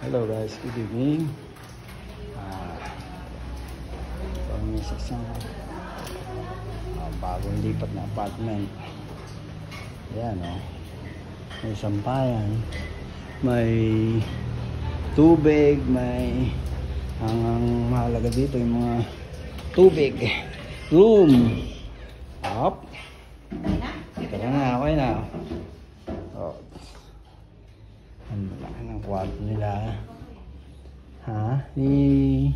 Hello guys, good evening. Kami sa isang bagong lipat na apartment. Ayan o. May sampayan. May tubig. May ang mahalaga dito yung mga tubig. Room. Up. Tara na, okay na. Oh. Ang laki ng kwarto nila. Ha? You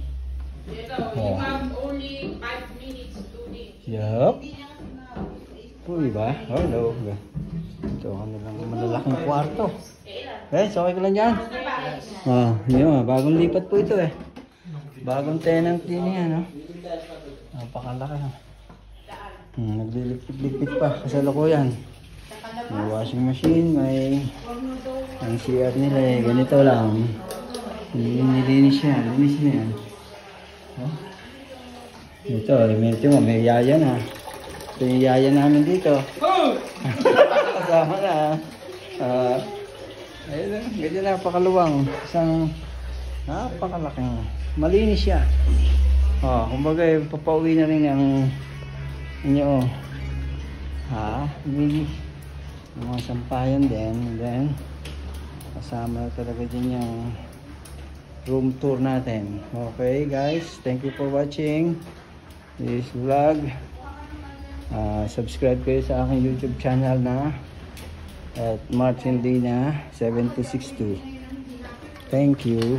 have only 5 minutes to leave. Yup. Uy ba? Hello. Ito, ano lang malalaking kwarto. So okay ka lang dyan? Yun, bagong lipat po ito eh. Bagong tenant din yan, no? Napakalaki, no? Naglilipit-lipit pa, kasalukuyan. May washing machine, may ang CR nila eh, ganito lang. Nilinis yan, linis na yan. Ito, may yaya na. Ito yung yaya namin dito. Kasama na. Ayun, ganyan napakaluwang. Isang napakalaking. Malinis siya. Kumbaga, papauwi na rin ang inyo. Yung mga sampayan din. And then, kasama talaga din yung room tour natin. Okay guys, thank you for watching this vlog. Subscribe kayo sa aking YouTube channel na at Martin Lina 762. Thank you.